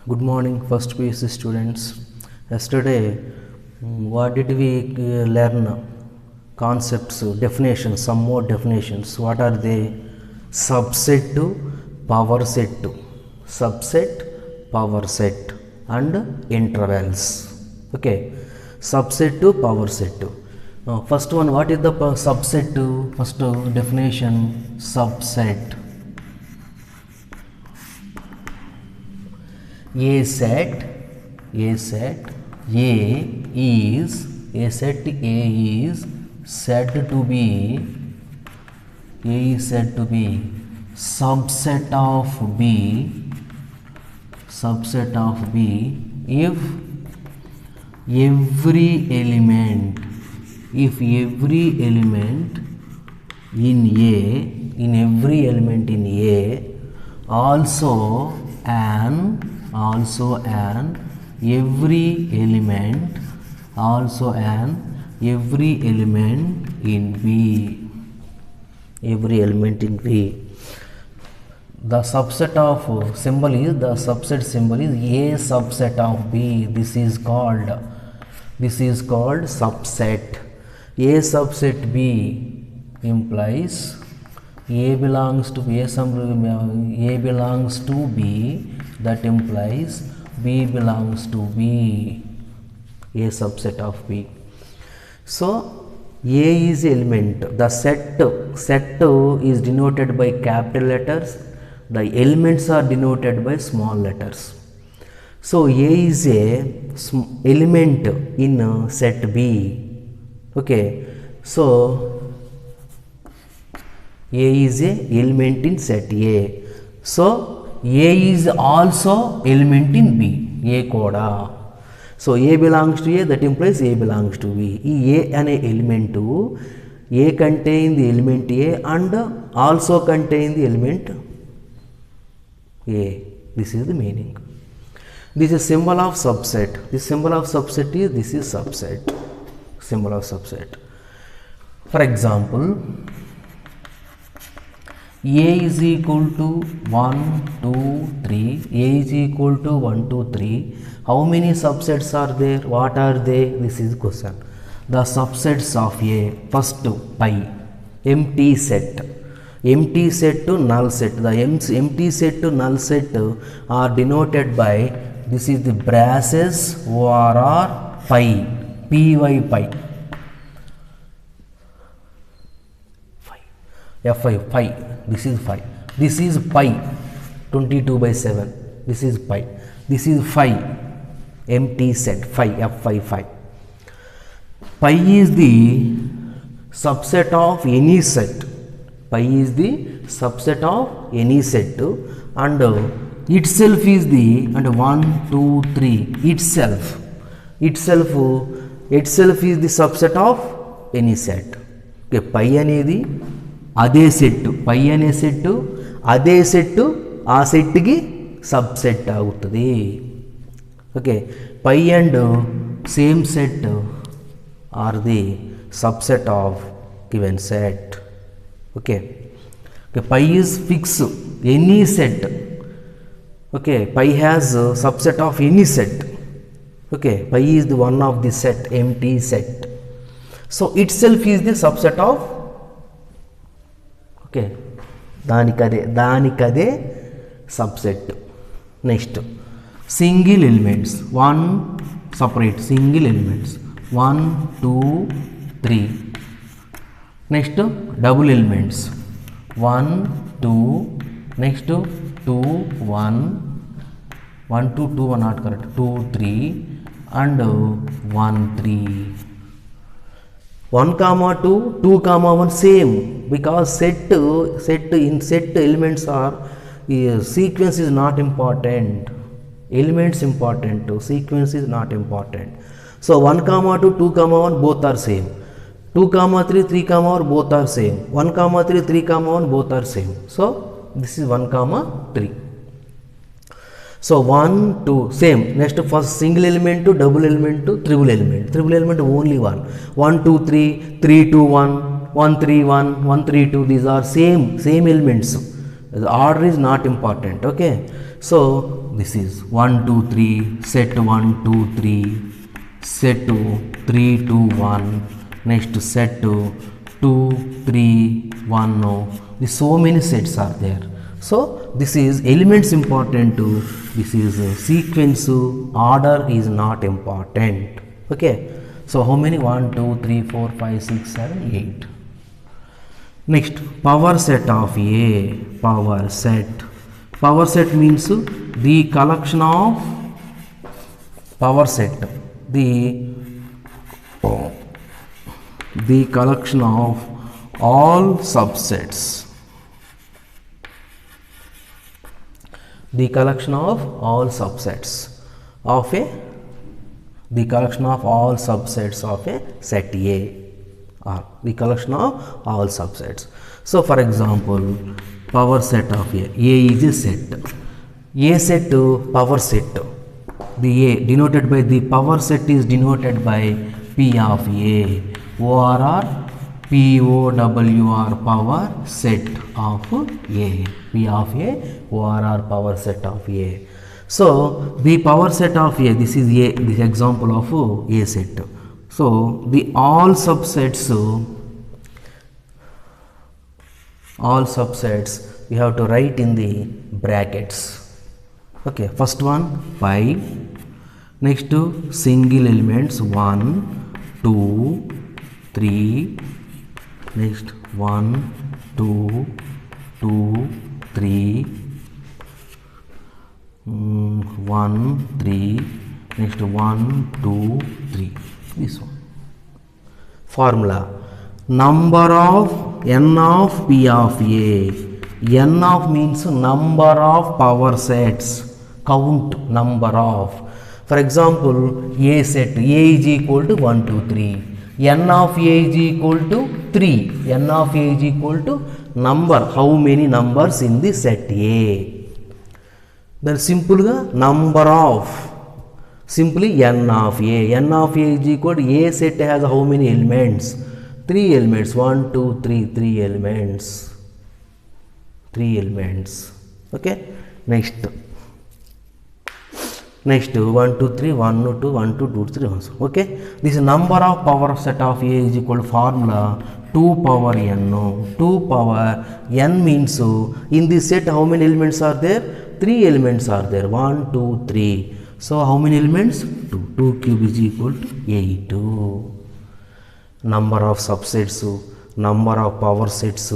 Good morning, first PUC students. Yesterday, what did we learn? Concepts, definitions, some more definitions. What are they? Subset to power set to, subset, power set, and intervals. Okay, subset to power set to. First one, what is the subset to? First definition, subset. A set A is said to be subset of B if every element in A also an every element in B. The subset of symbol is, the subset symbol is A subset of B. This is called subset. A subset B implies A belongs to B, that implies B belongs to B, A subset of B. So A is element. The set is denoted by capital letters. The elements are denoted by small letters. So A is a element in set B. Okay. So A is a element in set A. So A is also element in B. A koda. So A belongs to A, that implies A belongs to B. A an element to A contain the element A and also contain the element A. This is the meaning. This is symbol of subset. This symbol of subset is, this is subset. Symbol of subset. For example, A is equal to 1, 2, 3. A is equal to 1, 2, 3. How many subsets are there? What are they? This is the question. The subsets of A. First, pi. Empty set. Empty set to null set. The empty set to null set are denoted by, this is the braces ORR pi. Py pi. F5 pi. This is 5. This is pi. 22/7. This is pi. This is 5. Empty set. 5. F5 5. Pi is the subset of any set. Pi is the subset of any set, and itself is the, and 1, 2, 3 itself is the subset of any set. Okay, pi అనేది అదే set, పై అనే set అదే set ఆ సెట్కి subset అవుతుంది. Okay, phi and same set are the subset of given set. Okay, phi is fix any set. Okay, phi has subset of any set. Okay, phi is the one of the set, empty set. So itself is the subset of. Okay, దానికదే subset. Next single elements, 1 separate single elements 1, 2, 3. Next double elements 1, 2, next 2, 1, 1, 2, 2, 1 not correct, 2, 3 and 1, 3. 1, 2, 2, 1 same, because set elements are, sequence is not important, elements important, sequence is not important. So 1, 2, 2, 1 both are same. 2, 3, 3, 1 both are same. 1, 3, 3, 1 both are same. So this is 1, 3. So 1, 2 same. Next, first single element to double element to triple element. Triple element only 1. 1, 2, 3, 3, 2, 1, 1, 3, 1, 1, 3, 2. These are same elements. The order is not important. Okay. So this is 1 2 3 set 1 2 3 set 3 2 1, next set 2 3 1. This so many sets are there. So this is elements important to, this is sequence, order is not important. Okay, so how many? 1 2 3 4 5 6 7 8. Next, power set of A. Power set means the collection of power set, the collection of all subsets, the collection of all subsets of a, the collection of all subsets of a set A, or the collection of all subsets. So for example, power set of A is a set. A set power set. The A denoted by the power set is denoted by P of A. ORR POWR power set of A. P of A ORR power set of A. So the power set of A, this is A, this example of A set. So the all subsets we have to write in the brackets. Okay, first one 5, next to single elements 1 2 3, next 1 2 2 3 1 3, next 1 2 3, this one. Formula: number of n of P of A. N of means number of power sets, count number of. For example, A set, A is equal to 1 2 3. N of A is equal to 3. N of A is equal to number, how many numbers in the set A. Then simple number of, simply n of A. N of A is equal to A set has how many elements? 3 elements. 1 2 3, 3 elements. 3 elements. Okay. Next 1 2 3 1 2 1 2 2 3 1. Okay. This number of power set of A is equal to formula 2 power n. 2 power n means in this set how many elements are there? 3 elements are there. 1 2 3. So how many elements? 2. 2 cube is equal to 8. Number of subsets, number of power sets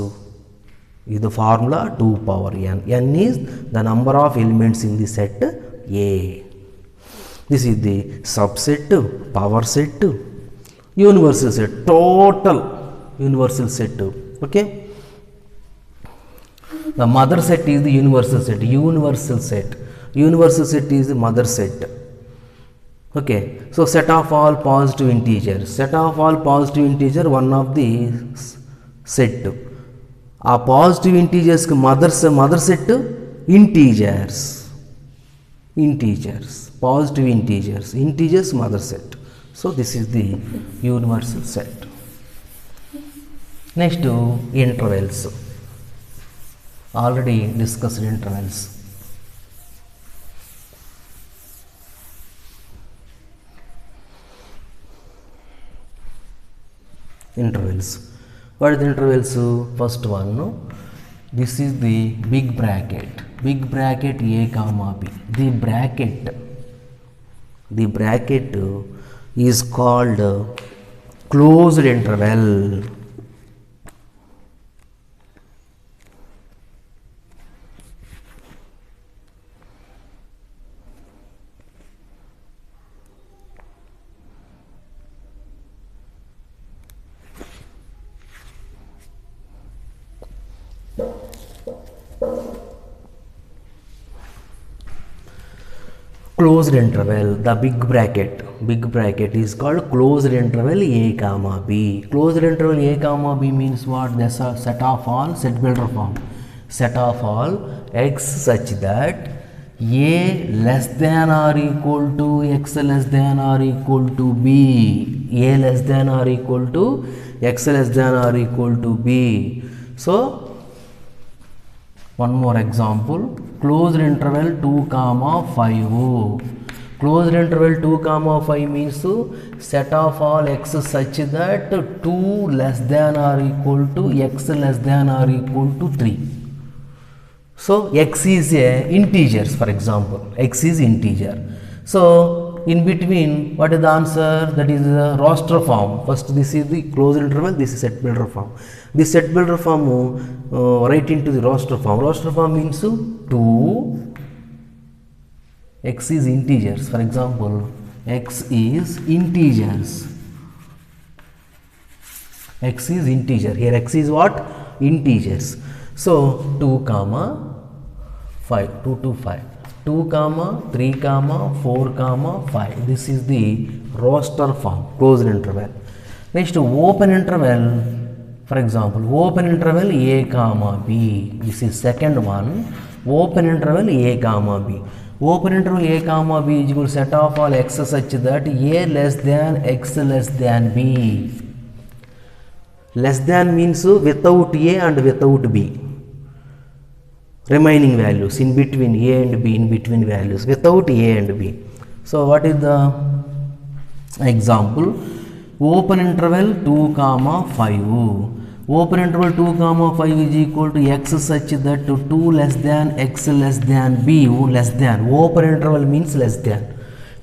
is the formula 2 power n. N is the number of elements in the set A. This is the subset, power set, universal set, total universal set. Okay. The mother set is the universal set. Universal set is the mother set. Okay. So set of all positive integers. Set of all positive integer, one of the set. A positive integers mother set integers. Positive integers mother set. So this is the universal set. Next to intervals. Already discussed intervals. Intervals. What are the intervals? First one, this is the big bracket. Big bracket A comma B. The bracket is called closed interval. Closed interval, the big bracket is called closed interval A comma B. Closed interval A comma B means what? There's a set of all, set builder form. Set of all x such that A less than or equal to x less than or equal to B. A less than or equal to x less than or equal to B. So one more example, closed interval 2 comma 5. Closed interval 2 comma 5 means set of all x such that 2 less than or equal to x less than or equal to 3. So x is a integers, for example, x is integer. So in between, what is the answer? That is the roster form. First, this is the closed interval, this is set builder form. This set builder form write into the roster form. Roster form means 2 x is integers. For example, x is integers. X is integer. Here x is what? Integers. So 2 comma 5, 2 to 5, 2 comma 3 comma 4 comma 5. This is the roster form, closed interval. Next, open interval. For example, open interval a comma b. This is second one. Open interval a comma b. Open interval a comma b is equal to set of all x such that a less than x less than b. Less than means without a and without b. Remaining values in between a and b, in between values without a and b. So what is the example? Open interval 2 comma 5. Open interval 2 comma 5 is equal to x such that 2 less than x less than b. Less than. Open interval means less than.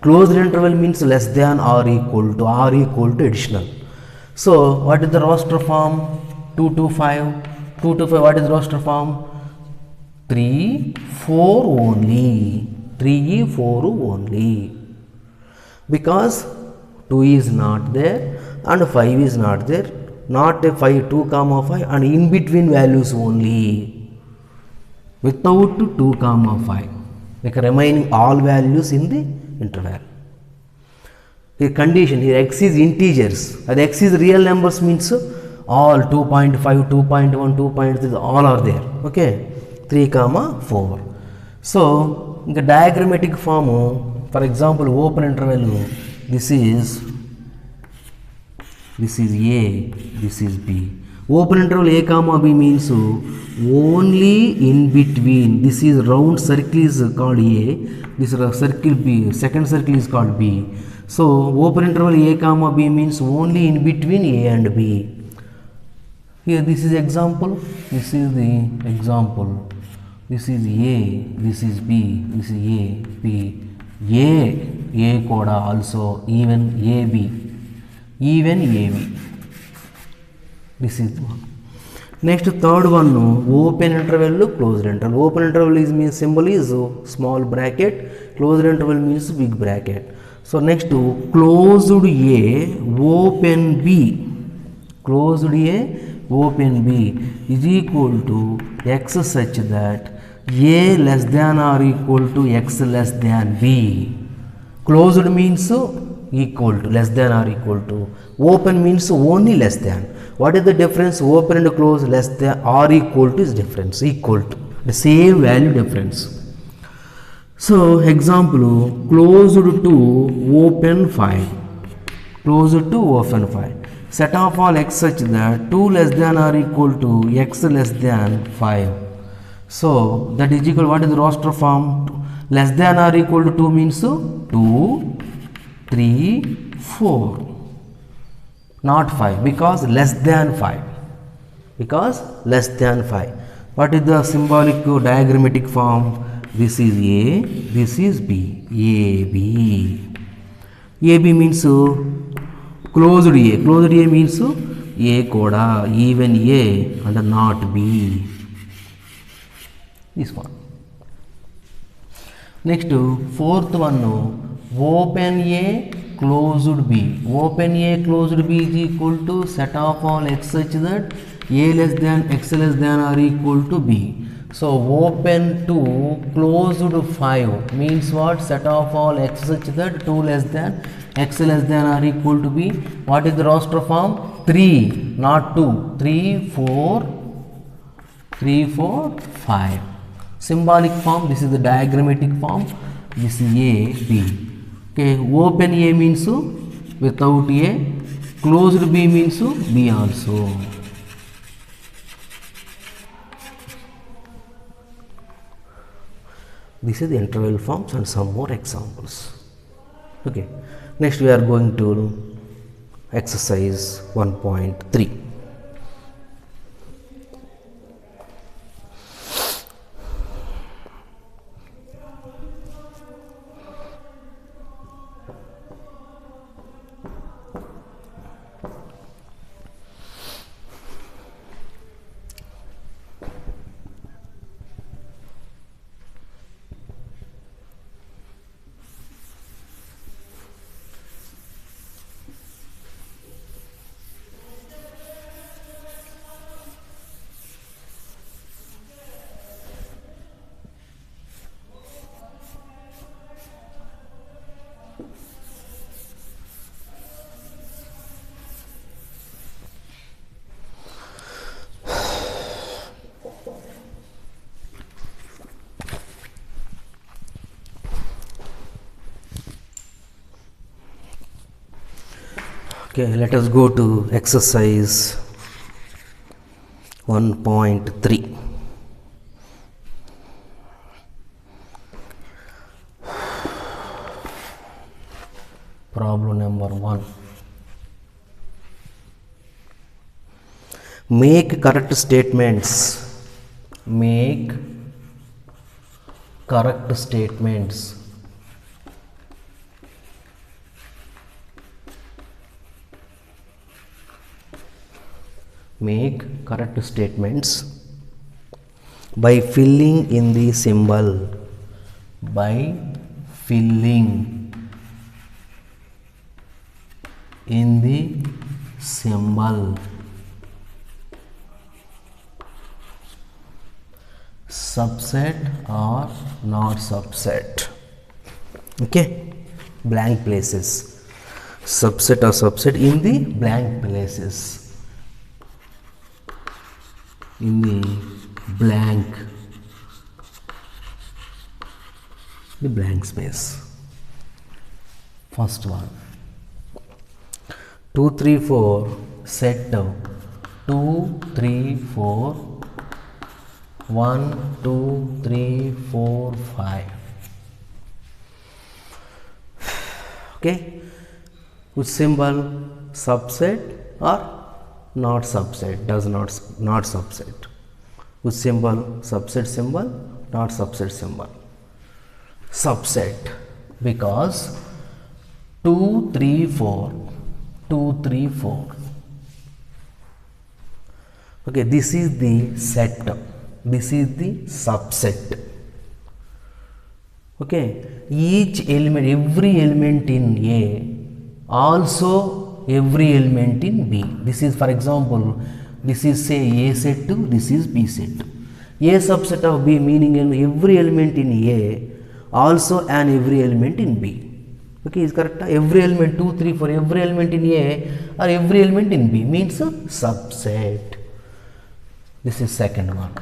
Closed interval means less than or equal to additional. So what is the roster form? 2 to 5. 2 to 5, what is the roster form? 3, 4 only. 3, 4 only. Because 2 is not there and 5 is not there. Not a 5, 2 comma 5 and in between values only. Without 2 comma 5. Like remaining all values in the interval. Here condition, here x is integers. And x is real numbers means all 2.5, 2.1, 2.3 all are there. Okay. 3 comma 4. So in the diagrammatic form, for example, open interval, this is a, this is b. Open interval a comma b means only in between. This is round circle is called a, this is circle b, second circle is called b. So open interval a comma b means only in between a and b. Here this is example, this is the example. This is a, this is b, this is a, b, a coda also, even ab, even ab. This is one. Next, third one, open interval, closed interval. Open interval is means symbol is small bracket, closed interval means big bracket. So next, closed a, open b. Closed a, open b is equal to x such that a less than or equal to x less than b. Closed means equal to, less than or equal to. Open means only less than. What is the difference? Open and close, less than or equal to is difference, equal to, the same value difference. So example, closed to open 5. Closed to open 5. Set of all x such that 2 less than or equal to x less than 5. So that is equal, what is the roster form? Less than or equal to 2 means 2, 3, 4. Not 5 because less than 5. Because less than 5. What is the symbolic diagrammatic form? This is A, this is B. AB. AB means closed A. Closed A means A coda, even A and not B. This one. Next, fourth one, open A, closed B. Open A, closed B is equal to set of all x such that A less than x less than or equal to B. So open to closed 5 means what? Set of all x such that 2 less than x less than or equal to b. What is the roster form? 3, not 2. 3, 4, 3, 4, 5. Symbolic form, this is the diagrammatic form. This is A, B. Okay, open A means without A, closed B means B also. This is the interval forms and some more examples. Okay, next we are going to exercise 1.3. Okay, let us go to exercise 1.3. Problem number 1. Make correct statements. Make correct statements. Make correct statements by filling in the symbol. By filling in the symbol. Subset or not subset. Okay, blank places. Subset or subset in the blank places. In the blank space. First one, 2 3 4 set 2 3 4 1 2 3 4 5. Okay, which symbol? Subset or not subset? Does not subset. Which symbol? Subset symbol, not subset symbol. Subset, because 2 3 4 2 3 4. Okay, this is the set, this is the subset. Okay, each element, every element in A, also every element in B. This is, for example, this is say A set 2, this is B set 2. A subset of B meaning every element in A, also and every element in B. Okay, is correct? Every element 2 3 4, every element in A or every element in B means a subset. This is second one.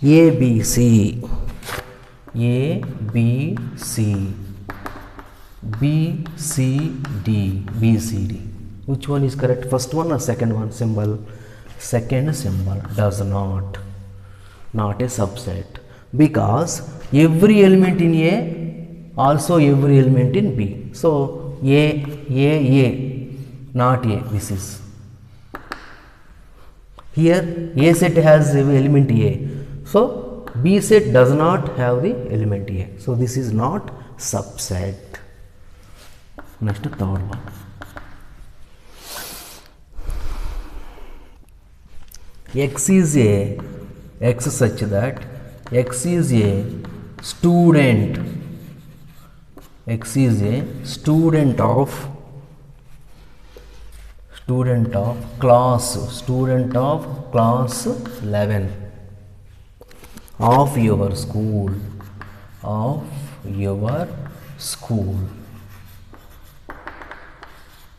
A B C, A B C, B C D, B C D. Which one is correct? First one or second one? Symbol. Second symbol. Does not a subset, because every element in A, also every element in B. So A, not A. This is here A set has element A, so B set does not have the element A. So this is not subset. Next, third one. X is a X such that X is a student. X is a student of class 11 of your school.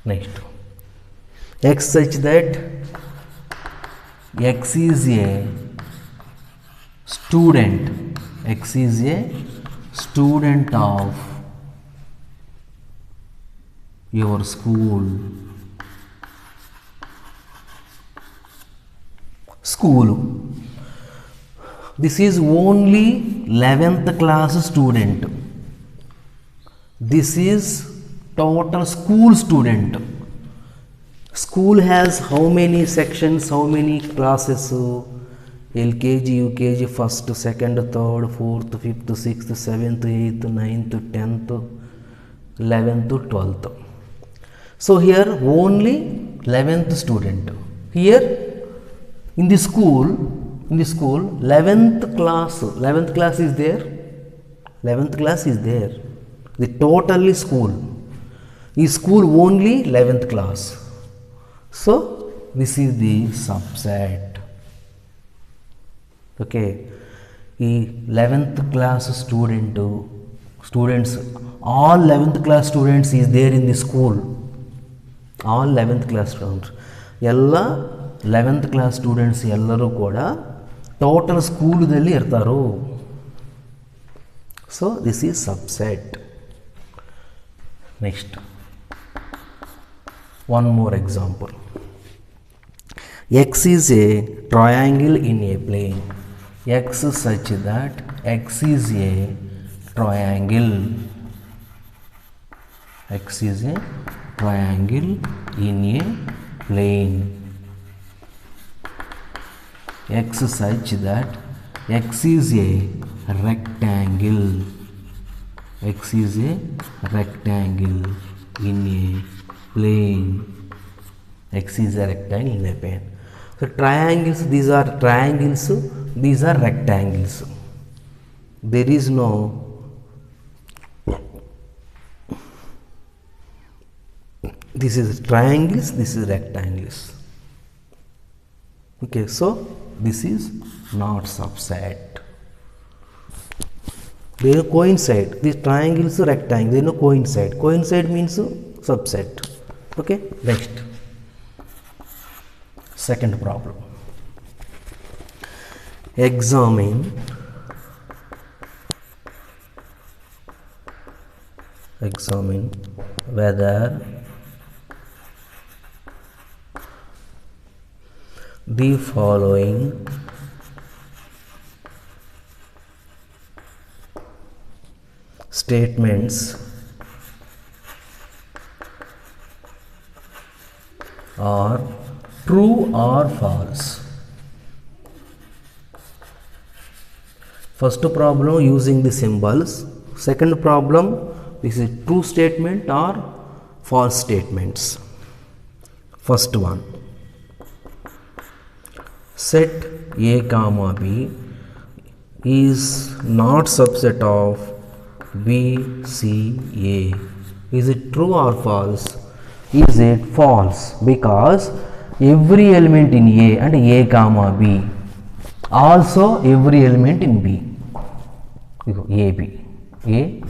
Next, X such that X is a student. X is a student of your school. This is only 11th class student. This is total school student. School has how many sections, how many classes? LKG, UKG, first, second, third, fourth, fifth, sixth, seventh, eighth, ninth, 10th, 11th, 12th. So here only 11th student. Here in the school 11th class is there. 11th class is there. The totally school is school only 11th class. So this is the subset. Okay, ఈ 11th class students, all 11th class students is there in the school. All 11th class students, ಎಲ್ಲ 11th class students ಎಲ್ಲರೂ ಕೂಡ total ಸ್ಕೂಲದಲ್ಲಿ ಇರ್ತಾರೋ. So this is subset. Next one more example. X is a triangle in a plane. X such that X is a triangle. X is a triangle in a plane. X such that X is a rectangle. X is a rectangle in a plane. X is a rectangle in a plane. So triangles, these are triangles, these are rectangles. There is no this is triangles, this is rectangles. Okay, so this is not subset. They coincide. These triangles, rectangles, they no coincide. Coincide means subset. Okay, next. Second problem. Examine whether the following statements are true or false. First problem using the symbols. Second problem, this is true statement or false statements. First one, set A comma B is not subset of B, C, A. Is it true or false? Is it false? Because every element in A and A comma B, also every element in B, A,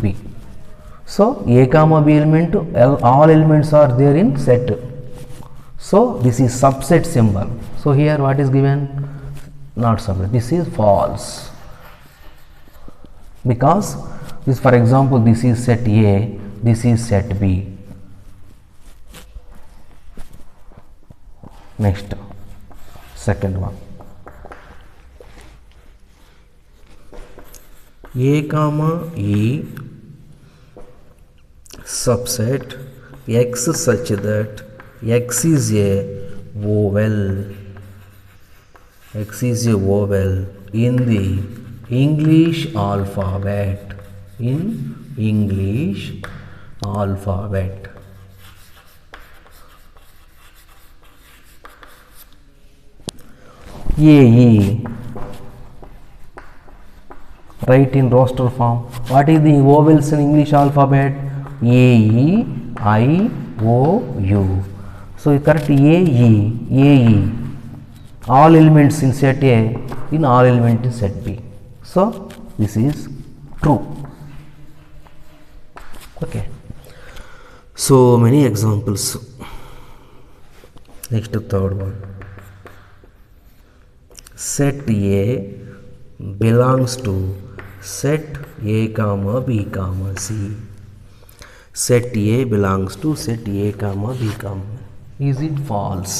B. So A comma B element, all elements are there in set. So this is subset symbol. So here what is given? Not subset. This is false. Because this, for example, this is set A, this is set B. Next, second one. A comma E subset X such that X is a vowel. X is a vowel in the English alphabet. In English alphabet. AE, write in roster form. What is the vowels in English alphabet? AE, I, O, U. So you correct AE. All elements in set A, in all elements in set B. So this is true. Okay. So many examples. Next, third one. Set A belongs to set A comma B comma C. Set A belongs to set A comma B comma. Is it false?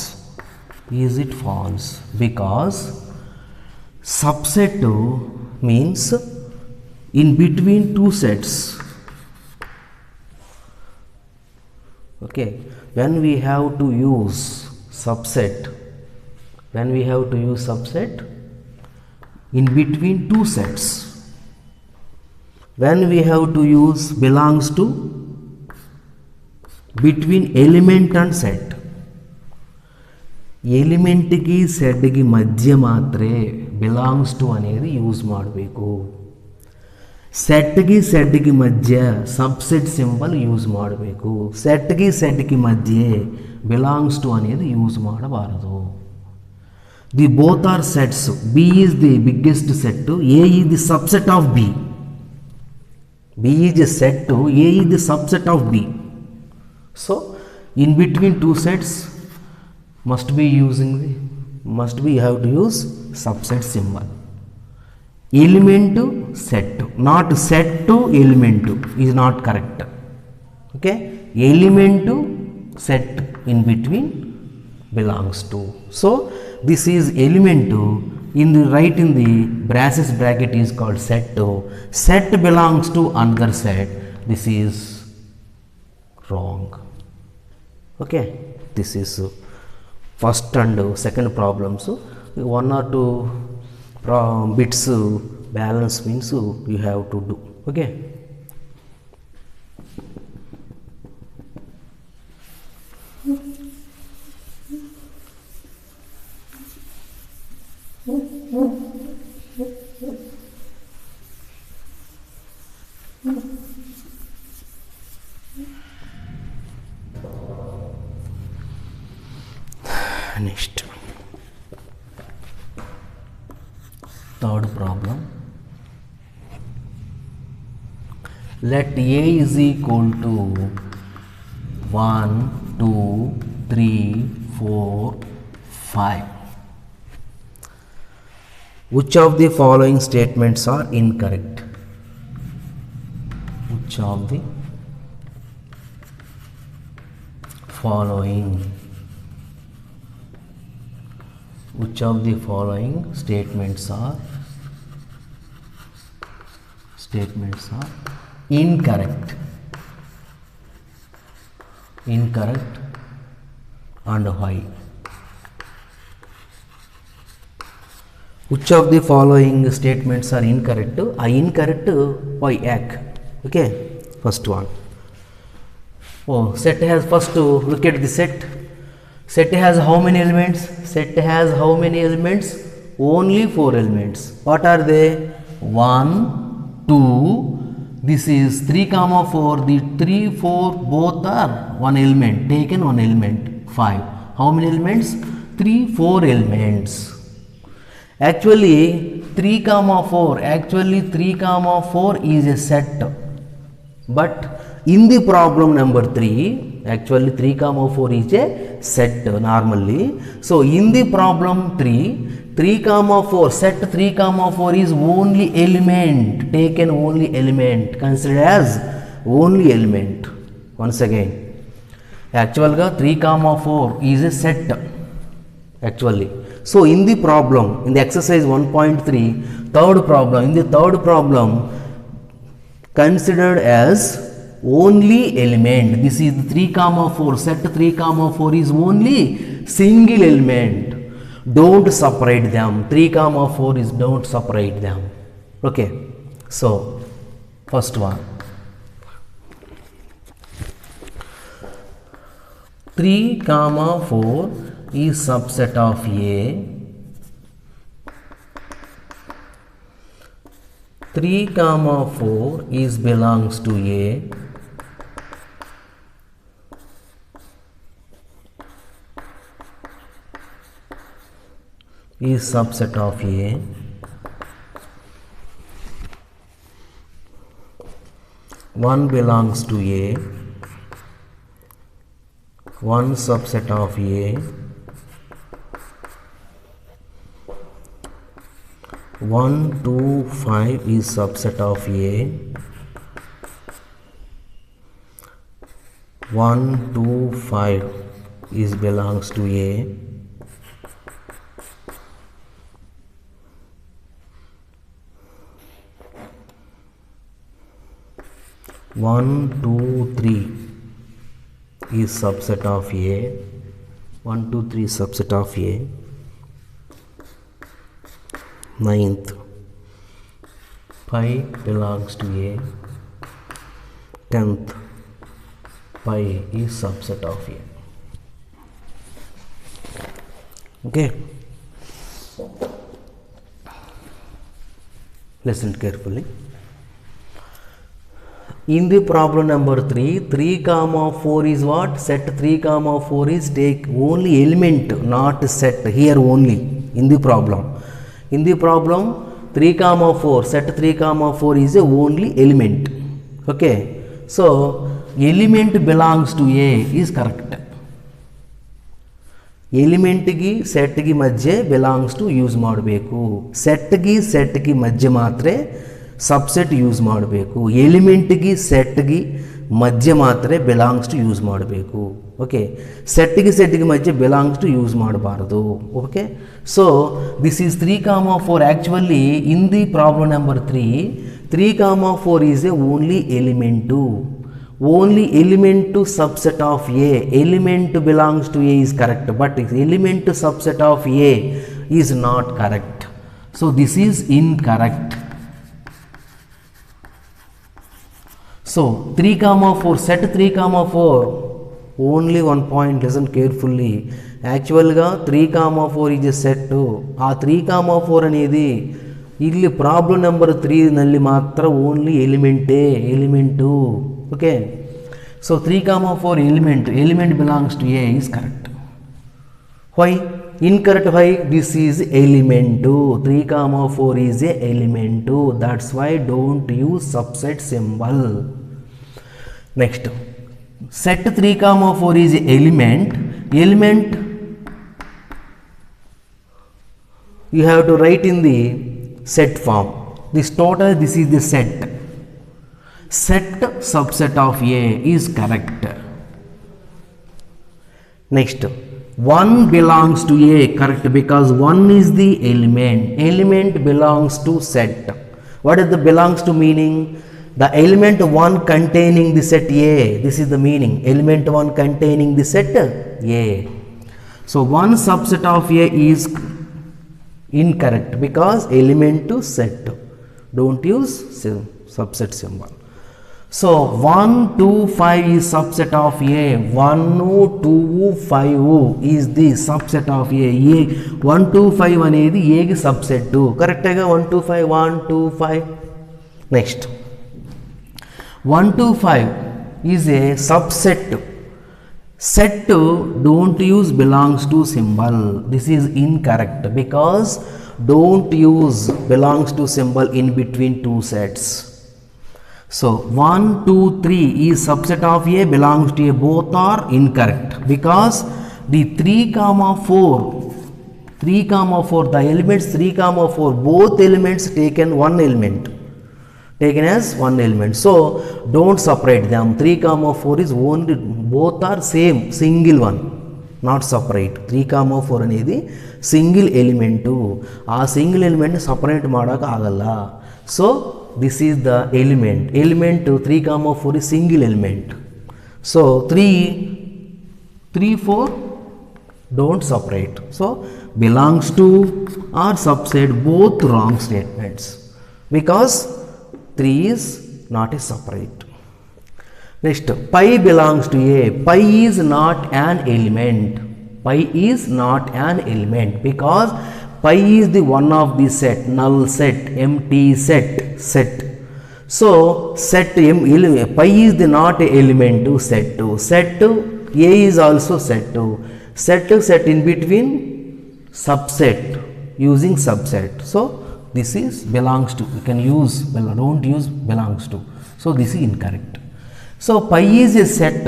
Is it false? Because Subset means in between two sets. Okay, when we have to use subset, in between two sets, when we have to use belongs to between element and set. Element ಗೆ set ಗೆ ಮಧ್ಯ ಮಾತ್ರ belongs to అనేది use ಮಾಡಬೇಕು. Set ಗೆ ಮಧ್ಯ subset symbol use ಮಾಡಬೇಕು. Set ಗೆ ಮಧ್ಯ ಬಿಲಾಂಗ್ಸ್ ಟು అనేది ಯೂಸ್ ಮಾಡಬಾರದು. The both are sets. B is the biggest set, A is the subset of B. B is A set, A is the subset of B. So in between two sets must be you have to use subset symbol. Element to set, not set to element is not correct. Okay, element to set in between belongs to. So this is element to, in the right in the braces bracket is called set to. Set belongs to another set. This is wrong. Okay, this is first and second problems. One or two bits balance means you have to do. Okay, next, third problem. Let A is equal to 1, 2, 3, 4, 5. Which of the following statements are incorrect? Which of the following statements are incorrect and why? Which of the following statements are incorrect? Incorrect why? Okay, first one. Set has, first look at the set. Set has how many elements? Set has how many elements? Only 4 elements. What are they? 1, 2, this is 3, 4. The 3, 4 both are one element, taken one element. 5. How many elements? 3, 4 elements. Actually 3, 4 is a set. But in the problem number 3, actually 3, 4 is a set normally. So in the problem 3, 4, set 3, 4 is only element, taken only element, considered as only element. Once again, actually 3, 4 is a set actually. So in the problem, in the exercise 1.3, third problem, in the third problem, considered as only element. This is 3, 4. Set 3, 4 is only single element. Don't separate them. 3, 4 is don't separate them. Okay. So first one. 3, 4 is subset of A. 3, 4 is belongs to A. Is subset of A. 1 belongs to A. 1 subset of A. 1, 2, 5 is subset of A. 1, 2, 5 is belongs to A. 1 2 3 is subset of A. 1 2 3 is subset of A. 9th, pi belongs to A. 10th, pi is subset of A. Okay, listen carefully. In the problem number 3, 3 comma 4 is what? Set 3 comma 4 is take only element, not set, here only in the problem. In the problem 3 comma 4, set 3 comma 4 is a only element. Okay, so element belongs to A is correct. Element गी set गी मध्य belongs to use ಮಾಡಬೇಕು. set गी set गी ಮಧ್ಯ ಮಾತ್ರ subset use ಮಾಡಬೇಕು. ಎಲಿಮೆಂಟ್ಗೆ ಸೆಟ್ಗೆ ಮಧ್ಯ ಮಾತ್ರ ಬಿಲಾಂಗ್ಸ್ ಟು ಯೂಸ್ ಮಾಡಬೇಕು. ಓಕೆ, ಸೆಟ್ಗೆ ಮಧ್ಯ ಬಿಲಾಂಗ್ಸ್ ಟು ಯೂಸ್ ಮಾಡಬಾರ್ದು. Okay, so this is 3 comma 4. Actually in the problem number 3 comma 4 is A only element. Only element to subset of A. Element belongs to A is correct, but element to subset of A is not correct. So this is incorrect. So 3 comma 4, set 3 comma 4, only one point, listen carefully. Actual ga 3 comma 4 is a set. ಆ 3 comma 4 అనేది ಇಲ್ಲಿ problem number 3 ನಲ್ಲಿ ಮಾತ್ರ only element. Okay, so 3 comma 4 element belongs to A is correct. Why incorrect? Why? This is element. 3 comma 4 is a element, that's why don't use subset symbol. Next, set 3 comma 4 is element you have to write in the set form. This total, this is the set subset of A is correct. Next, 1 belongs to A, correct, because 1 is the element belongs to set. What is the belongs to meaning? The element 1 containing the set A, this is the meaning, element 1 containing the set A. So 1 subset of A is incorrect because element to set, don't use subset symbol. So 1 2 5 is subset of A. 1 2 5 is the subset of A. 1 2 5 అనేది A కి subset. కరెక్ట్గా 1 2 5 1 2 5. Next 1 2 5 is a subset. Set don't use belongs to symbol. This is incorrect because don't use belongs to symbol in between two sets. So 1 2 3 is subset of A belongs to A. Both are incorrect because the 3 comma 4 the elements 3 comma 4 both elements taken as one element. So don't separate them. 3 comma 4 is only, both are same, single one, not separate. 3 comma 4 అనేది single element. ಆ single element separate ಮಾಡೋಕೆ ಆಗಲ್ಲ. So this is the element 3 comma 4 is single element. So 3 4 don't separate. So belongs to or subset, both wrong statements because 3 is not a separate. Next, pi belongs to A. Pi is not an element. Because pi is the one of the set, null set, empty set. So set pi is the not a element to set. Set A is also set. Set in between subset using subset. So this is belongs to. You can use don't use belongs to. So this is incorrect. So pi is a set.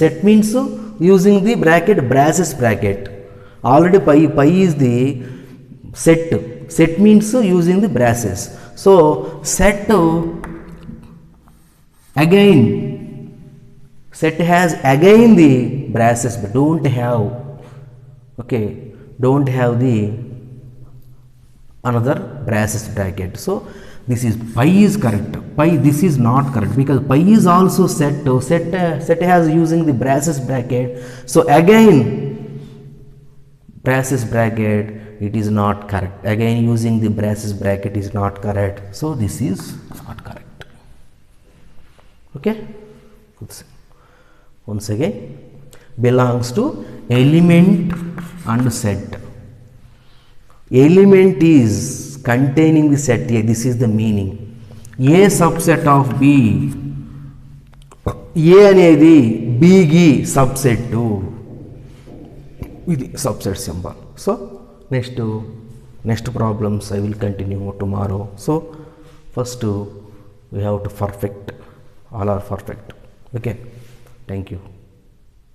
Set means using the braces bracket. Already pi is the set. Set means using the braces. So set again. Set has again the braces, but don't have the another braces bracket. So this is pi is correct. pi, this is not correct because pi is also set to set has using the braces bracket. So again braces bracket, it is not correct. Again using the braces bracket is not correct. So this is not correct. Okay, once again, belongs to element and set. Element is containing the set A. This is the meaning. A subset of B, A అనేది B కి subset, ఇది subset symbol. So next problems I will continue tomorrow. So first we have to perfect, all are perfect. Okay, thank you.